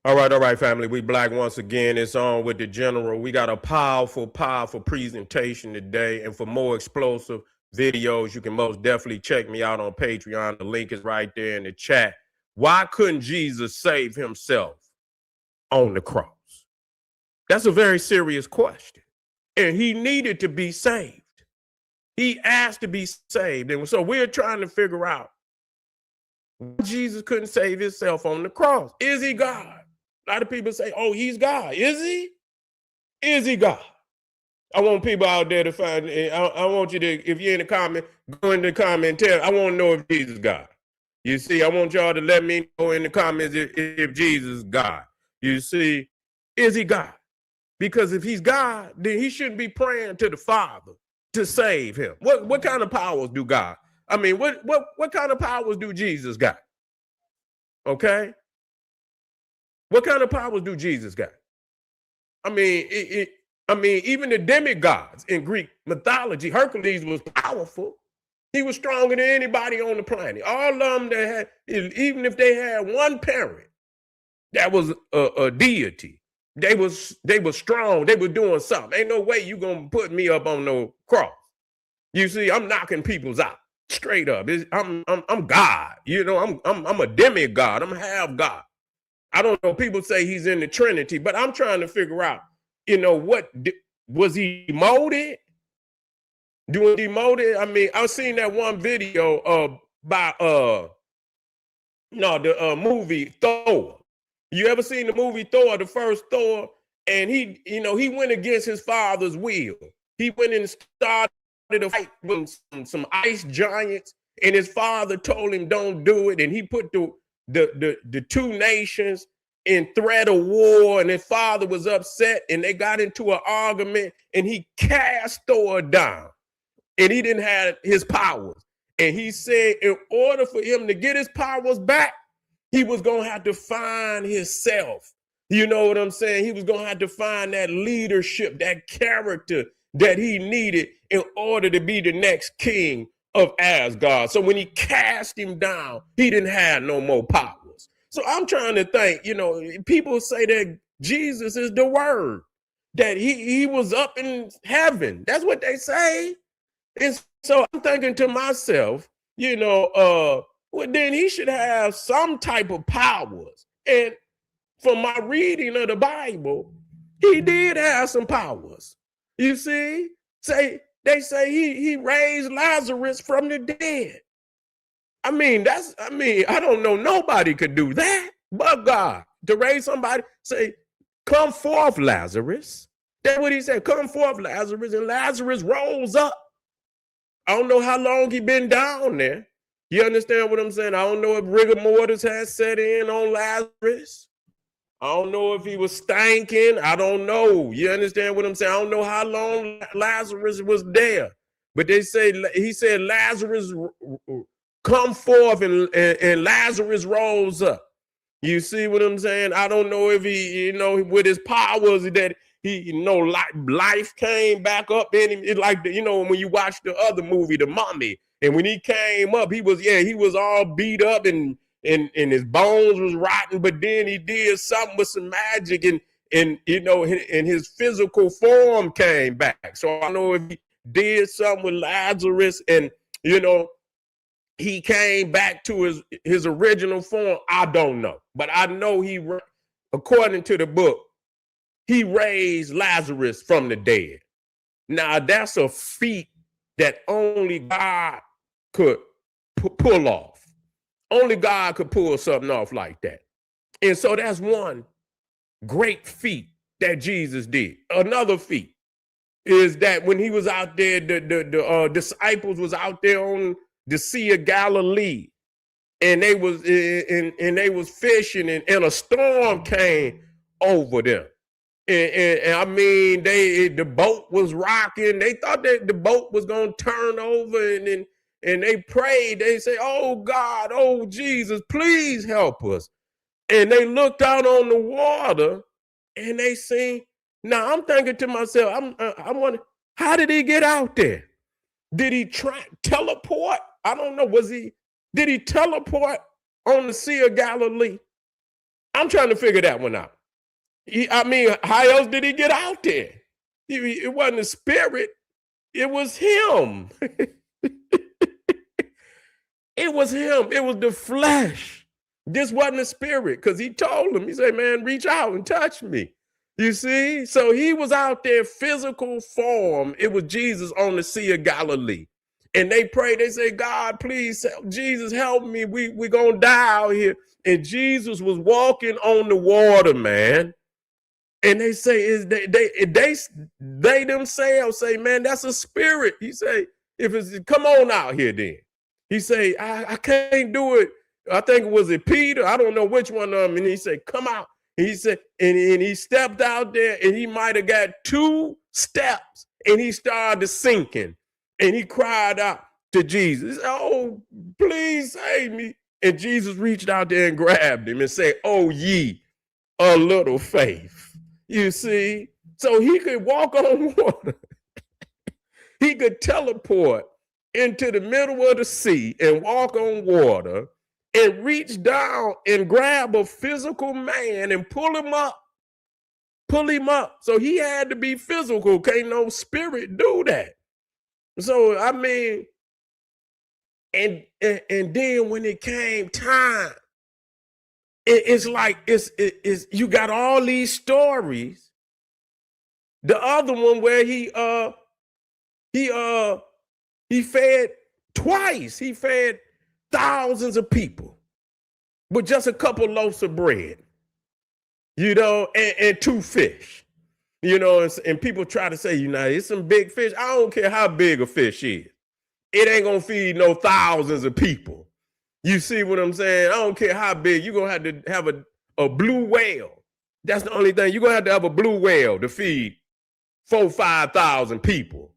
All right, family. We black once again. It's on with the general. We got a powerful, powerful presentation today. And for more explosive videos, you can most definitely check me out on Patreon. The link is right there in the chat. Why couldn't Jesus save himself on the cross? That's a very serious question. And he needed to be saved. He asked to be saved. And so we're trying to figure out why Jesus couldn't save himself on the cross. Is he God? A lot of people say, oh, he's God. Is he? Is he God? I want people out there to find, I want you to, if you're in the comment, go in the comment and tell, I want to know if Jesus is God. You see, I want y'all to let me know in the comments if Jesus is God. You see, is he God? Because if he's God, then he shouldn't be praying to the Father to save him. What kind of powers do God? I mean, what kind of powers do Jesus got? Okay? What kind of powers do Jesus got? I mean, even the demigods in Greek mythology, Hercules was powerful. He was stronger than anybody on the planet. All of them that had, even if they had one parent that was a deity, they was strong. They were doing something. Ain't no way you gonna put me up on no cross. You see, I'm knocking people's out straight up. I'm God. You know, I'm a demigod. I'm half God. I don't know. People say he's in the Trinity, but I'm trying to figure out, you know, what was he demoted? Doing demoted? I mean, I've seen that one video by the movie Thor. You ever seen the movie Thor, the first Thor? And he went against his father's will. He went and started a fight with some ice giants, and his father told him don't do it, and he put the two nations in threat of war, and his father was upset, and they got into an argument, and he cast Thor down, and he didn't have his powers. And he said in order for him to get his powers back, he was going to have to find himself. You know what I'm saying? He was going to have to find that leadership, that character that he needed in order to be the next king of Asgard. So when he cast him down, he didn't have no more powers. So I'm trying to think, you know, people say that Jesus is the word, that he was up in heaven. That's what they say. And so I'm thinking to myself, you know, well, then he should have some type of powers. And from my reading of the Bible, he did have some powers. You see, they say he raised Lazarus from the dead. I mean, I don't know, nobody could do that but God. To raise somebody, say, come forth, Lazarus. That's what he said, come forth, Lazarus, and Lazarus rose up. I don't know how long he been down there. You understand what I'm saying? I don't know if rigor mortis has set in on Lazarus. I don't know if he was stinking. I don't know. You understand what I'm saying? I don't know how long Lazarus was there. But he said, Lazarus come forth, and Lazarus rose up. You see what I'm saying? I don't know if he, you know, with his powers that he, you know, life came back up in him. It's like, you know, when you watch the other movie, The Mummy, and when he came up, he was all beat up and his bones was rotten, but then he did something with some magic and you know, and his physical form came back. So I don't know if he did something with Lazarus and, you know, he came back to his original form. I don't know, but I know according to the book, he raised Lazarus from the dead. Now that's a feat that only God could pull off. Only God could pull something off like that. And so that's one great feat that Jesus did. Another feat is that when he was out there, the disciples was out there on the Sea of Galilee, and they was fishing, and a storm came over them. And I mean, the boat was rocking. They thought that the boat was gonna turn over, and they prayed. They say, "Oh God, oh Jesus, please help us." And they looked out on the water, and they seen. Now I'm thinking to myself, I wonder, how did he get out there? Did he teleport? I don't know. Did he teleport on the Sea of Galilee? I'm trying to figure that one out. I mean, how else did he get out there? It wasn't the spirit. It was him. It was him. It was the flesh. This wasn't the spirit, because he told him, he said, man, reach out and touch me. You see? So he was out there, physical form. It was Jesus on the Sea of Galilee. And they prayed, they say, God, please, Jesus, help me. We're going to die out here. And Jesus was walking on the water, man. And they say, they themselves say, man, that's a spirit. He say, if it's, come on out here then. He say, I can't do it. I think it was Peter. I don't know which one of them. And he said, come out. And he said, and he stepped out there, and he might have got 2 steps, and he started sinking. And he cried out to Jesus, oh, please save me. And Jesus reached out there and grabbed him and said, oh, ye a little faith. You see? So he could walk on water. He could teleport into the middle of the sea and walk on water and reach down and grab a physical man and pull him up. Pull him up. So he had to be physical. Can't no spirit do that. So, I mean, and then when it came time, it's like it's you got all these stories. The other one where he fed twice. He fed thousands of people with just a couple loaves of bread, you know, and 2 fish, you know, and people try to say, you know, it's some big fish. I don't care how big a fish is. It ain't gonna feed no thousands of people. You see what I'm saying? I don't care how big. You're going to have a blue whale. That's the only thing. You're going to have a blue whale to feed 4,000-5,000 people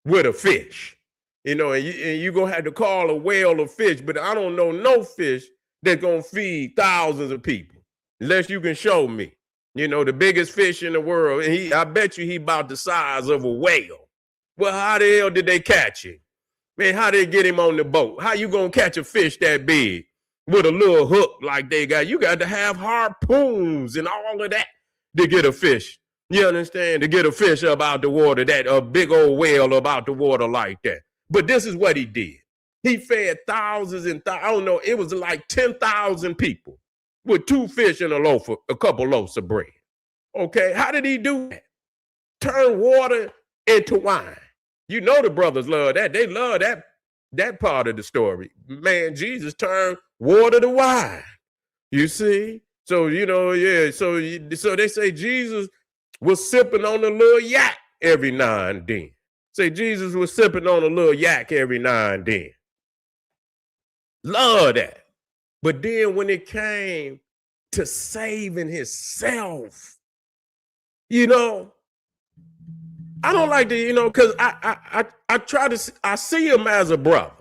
with a fish. You know, and you're going to have to call a whale a fish, but I don't know no fish that's going to feed thousands of people, unless you can show me. You know, the biggest fish in the world, and I bet you he about the size of a whale. Well, how the hell did they catch him? Man, how they get him on the boat? How you gonna catch a fish that big with a little hook like they got? You got to have harpoons and all of that to get a fish. You understand? To get a fish up out the water, that a big old whale up out the water like that. But this is what he did. He fed thousands and I don't know, it was like 10,000 people with 2 fish and a couple loaves of bread. Okay, how did he do that? Turn water into wine. You know the brothers love that. They love that part of the story. Man, Jesus turned water to wine. You see? So, you know, yeah. So they say Jesus was sipping on a little yak every now and then. Say Jesus was sipping on a little yak every now and then. Love that. But then when it came to saving himself, you know, I don't like to, you know, because I see him as a brother.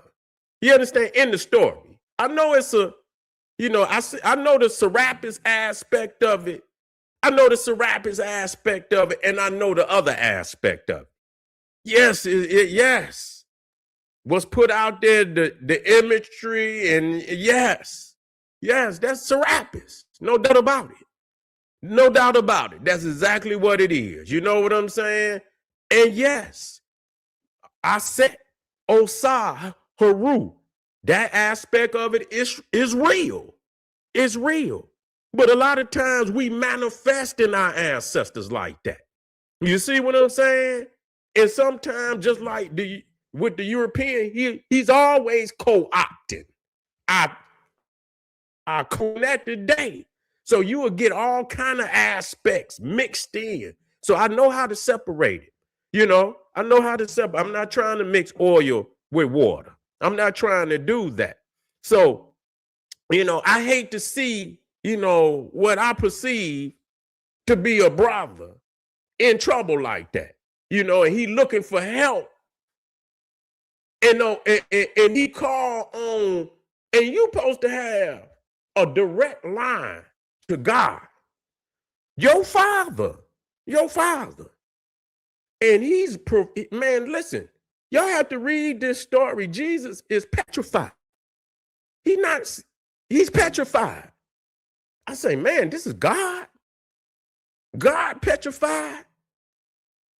You understand? In the story. I know it's a, you know, I know the Serapis aspect of it. I know the Serapis aspect of it, and I know the other aspect of it. Yes, yes. Was put out there, the imagery, and yes, that's Serapis. No doubt about it. No doubt about it. That's exactly what it is. You know what I'm saying? And yes, I said Osah Haru. That aspect of it is real. It's real. But a lot of times we manifest in our ancestors like that. You see what I'm saying? And sometimes, just like with the European, he's always co-opting our connected day. So you will get all kind of aspects mixed in. So I know how to separate it. You know, I know how to separate. I'm not trying to mix oil with water. I'm not trying to do that. So, you know, I hate to see, you know, what I perceive to be a brother in trouble like that. You know, and he looking for help. And he called on, and you supposed to have a direct line to God. Your father. And man, listen, y'all have to read this story. Jesus is petrified. He's petrified. I say, man, this is God. God petrified.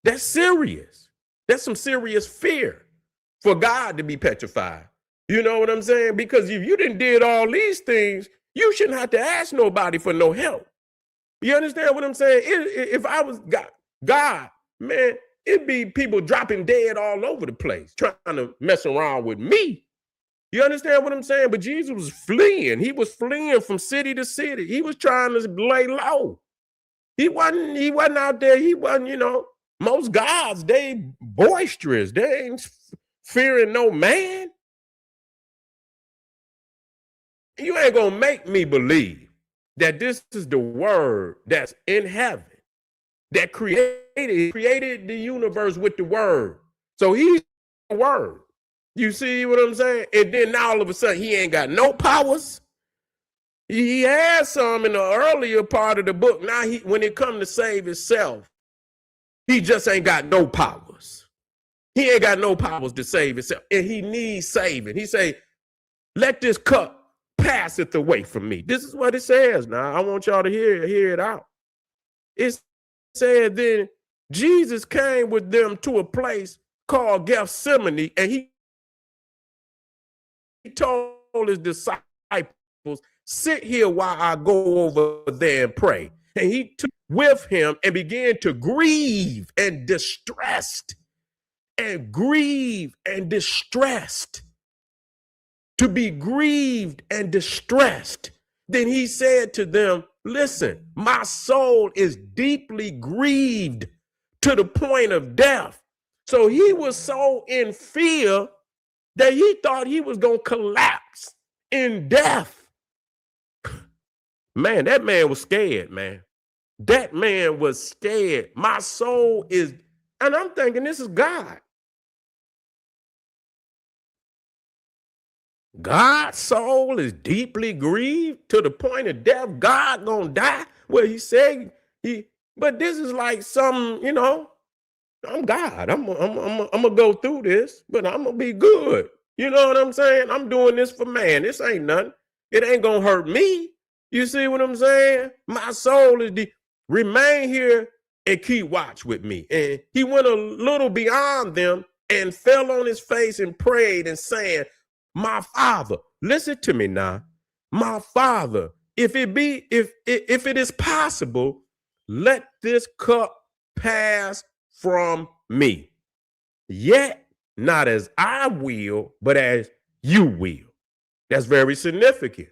That's serious. That's some serious fear for God to be petrified. You know what I'm saying? Because if you didn't did all these things, you shouldn't have to ask nobody for no help. You understand what I'm saying? If I was God, man, it'd be people dropping dead all over the place trying to mess around with me. You understand what I'm saying? But Jesus was fleeing. He was fleeing from city to city. He was trying to lay low. He wasn't out there. He wasn't, most gods, they boisterous. They ain't fearing no man. You ain't gonna make me believe that this is the word that's in heaven that created the universe with the word. So he's the word. You see what I'm saying? And then now all of a sudden he ain't got no powers. He had some in the earlier part of the book. Now when it comes to save himself, he just ain't got no powers. He ain't got no powers to save himself. And he needs saving. He say, let this cup passeth away from me. This is what it says. Now I want y'all to hear it out. It said then Jesus came with them to a place called Gethsemane, and he told his disciples, sit here while I go over there and pray. And he took with him and began to grieve and distressed and grieve and distressed. To be grieved and distressed. Then he said to them, listen, my soul is deeply grieved to the point of death. So he was so in fear that he thought he was going to collapse in death. Man, that man was scared, man. That man was scared. My soul is, and I'm thinking this is God. God's soul is deeply grieved to the point of death. God gonna die. Well, he said but this is like some, I'm God. I'm gonna go through this, but I'm gonna be good. You know what I'm saying? I'm doing this for man. This ain't nothing. It ain't gonna hurt me. You see what I'm saying? My soul is remain here and keep watch with me. And he went a little beyond them and fell on his face and prayed and saying, my Father, listen to me now. My Father, if it is possible, let this cup pass from me. Yet not as I will, but as you will. That's very significant.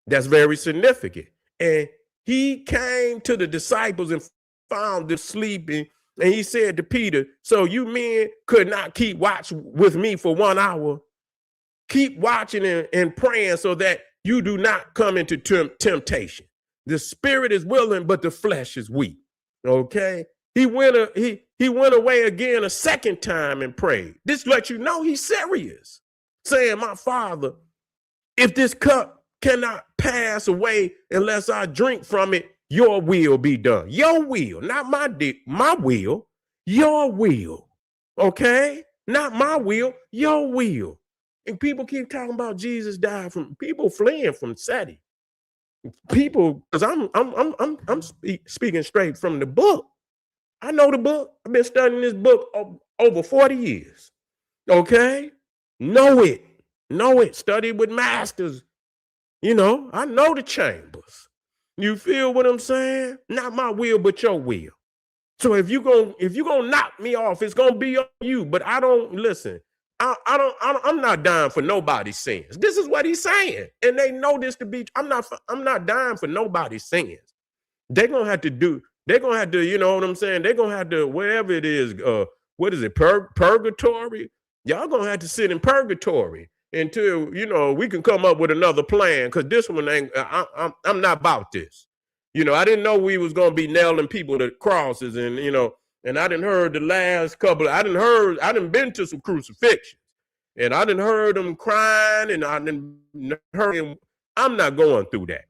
That's very significant. And he came to the disciples and found them sleeping. And he said to Peter, so you men could not keep watch with me for 1 hour. Keep watching and praying so that you do not come into temptation. The spirit is willing, but the flesh is weak. Okay. He went away again a second time and prayed. This lets you know he's serious, saying, my Father, if this cup cannot pass away unless I drink from it, your will be done. Your will, not my will, your will. Okay? Not my will, your will. And people keep talking about Jesus died from people fleeing from SETI. People, because I'm speaking straight from the book. I know the book. I've been studying this book over 40 years. Okay? Know it. Study with masters. I know the chambers. You feel what I'm saying? Not my will, but your will. So if you're gonna knock me off, it's gonna be on you. But I don't listen. I'm not dying for nobody's sins. This is what he's saying, and they know this to be. I'm not dying for nobody's sins. They're gonna have to. You know what I'm saying? They're gonna have to, wherever it is. What is it? Purgatory. Y'all gonna have to sit in purgatory until we can come up with another plan. Because this one ain't. I'm not about this. I didn't know we was gonna be nailing people to crosses, and and I didn't heard the last couple. I didn't been to some crucifixions, and I didn't heard them crying, and I didn't heard him. I'm not going through that.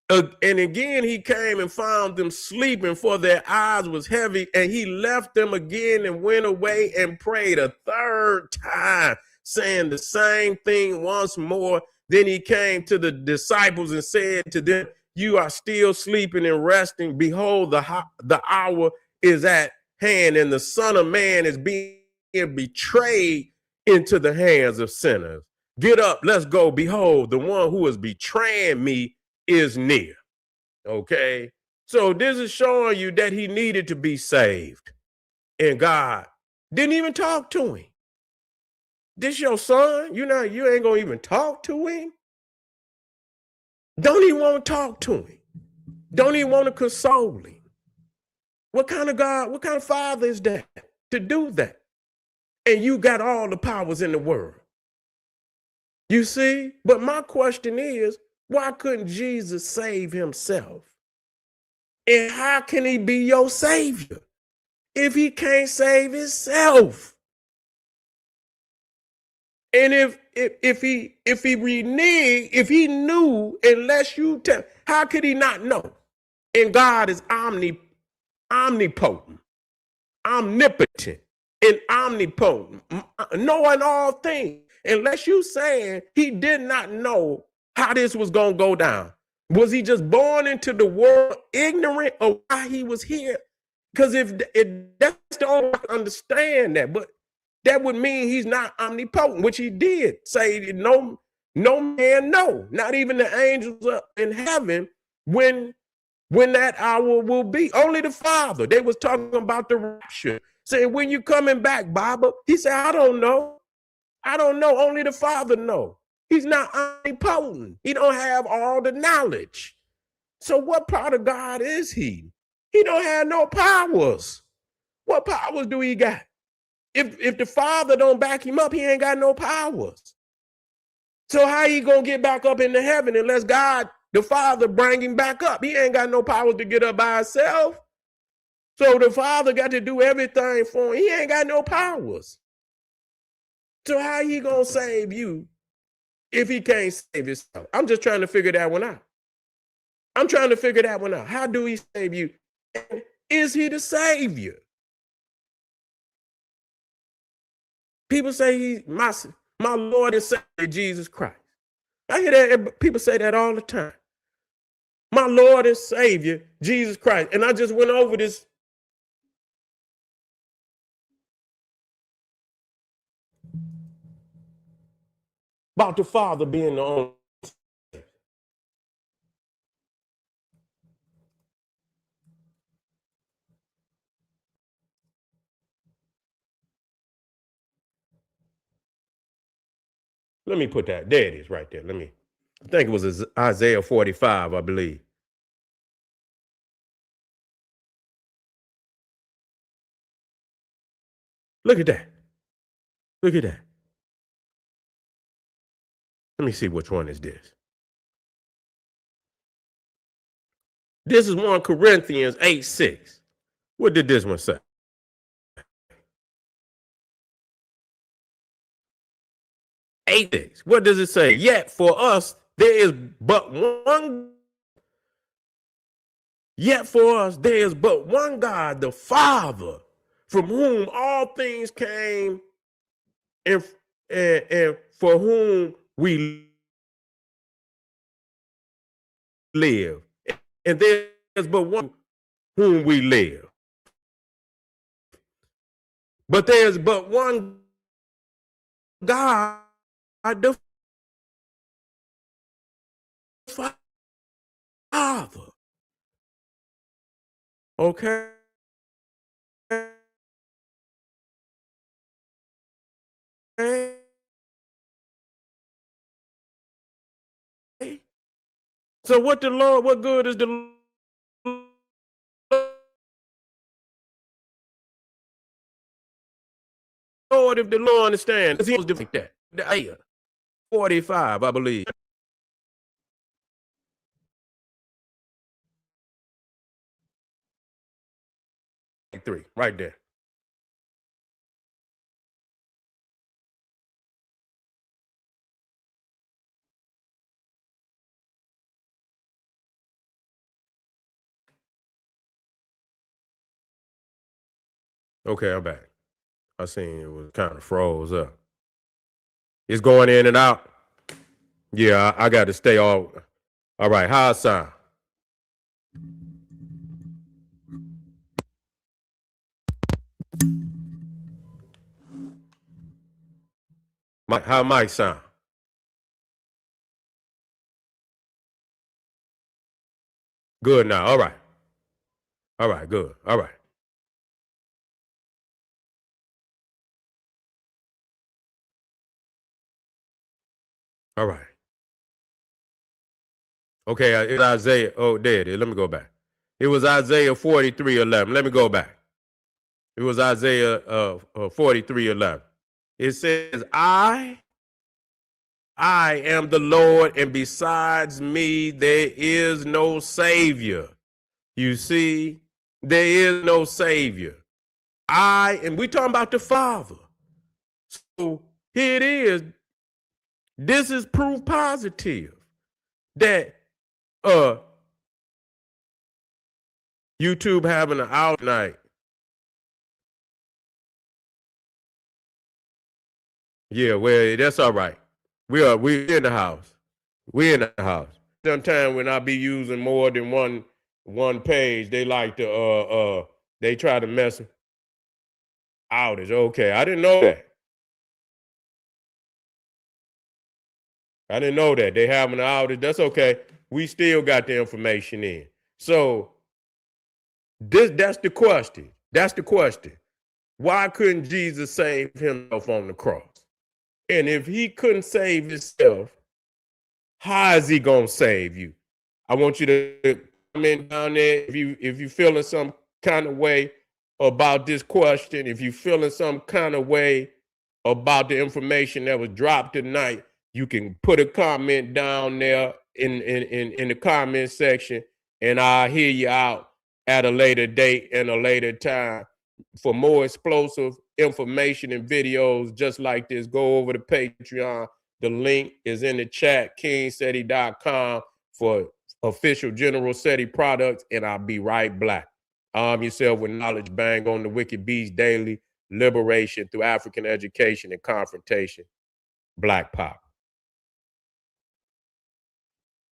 And again, he came and found them sleeping, for their eyes was heavy, and he left them again and went away and prayed a third time, saying the same thing once more. Then he came to the disciples and said to them, you are still sleeping and resting. Behold, the hour is at hand, and the Son of Man is being betrayed into the hands of sinners. Get up, let's go. Behold, the one who is betraying me is near. Okay. So this is showing you that he needed to be saved. And God didn't even talk to him. This your son? You ain't gonna even talk to him? Don't even want to talk to him. Don't even want to console him. What kind of God, what kind of father is that to do that? And you got all the powers in the world. You see? But my question is, why couldn't Jesus save himself? And how can he be your savior if he can't save himself? And if he knew, unless you tell, how could he not know? And God is omnipotent, omnipotent, and omnipotent, knowing all things. Unless you saying he did not know how this was going to go down. Was he just born into the world ignorant of why he was here? Because if that's the only way I can understand that, but that would mean he's not omnipotent, which he did say, no man, no, not even the angels up in heaven when that hour will be. Only the Father. They was talking about the rapture, saying, when you coming back, Baba? He said, I don't know. Only the Father know. He's not omnipotent. He don't have all the knowledge. So what part of God is he? He don't have no powers. What powers do he got? If the Father don't back him up, he ain't got no powers. So how he gonna get back up into heaven unless God, the Father, bring him back up? He ain't got no powers to get up by himself. So the Father got to do everything for him. He ain't got no powers. So how he gonna save you if he can't save himself? I'm just trying to figure that one out. How do he save you? And is he the Savior? People say he's my Lord and Savior, Jesus Christ. I hear that people say that all the time. My Lord and Savior, Jesus Christ. And I just went over this. About the Father being the only. Let me put that. There it is right there. I think it was Isaiah 45, I believe. Look at that. Look at that. Let me see which one is this. This is 1 Corinthians 8:6. What did this one say? 8:6. What does it say? Yet for us there is but one. Yet for us there is but one God, the Father, from whom all things came, and for whom we live. And there's but one whom we live. But there's but one God, the Father. Okay? So what good is the Lord if the Lord understands? Because he was different like that. The Ayah 45, I believe. 3, right there. Okay, I'm back. I seen it was kind of froze up. It's going in and out. Yeah, I got to stay all right. How I sound? How Mike sound? Good now. All right. All right. Good. All right. All right. Okay. It's Isaiah. Oh, there it is. Let me go back. It was Isaiah 43:11. Let me go back. It was Isaiah 43:11. It says, I am the Lord, and besides me, there is no Savior. You see, there is no Savior. And we talking about the Father. So here it is. This is proof positive that YouTube having an out night. Yeah, well, that's all right. We in the house. We in the house. Sometimes when I be using more than one page, they like to they try to mess outage. Okay, I didn't know that. I didn't know that. They having an outage. That's okay. We still got the information in. So that's the question. That's the question. Why couldn't Jesus save himself on the cross? And if he couldn't save himself, how is he gonna save you? I want you to comment down there if you feeling some kind of way about this question, if you feeling some kind of way about the information that was dropped tonight, you can put a comment down there in the comment section, and I'll hear you out at a later date and a later time. For more explosive information and videos just like this, go over to Patreon. The link is in the chat, kingseti.com for official General SETI products, and I'll be right back. Arm yourself with knowledge, bang on the Wicked Beast daily, liberation through African education and confrontation. Black Pop.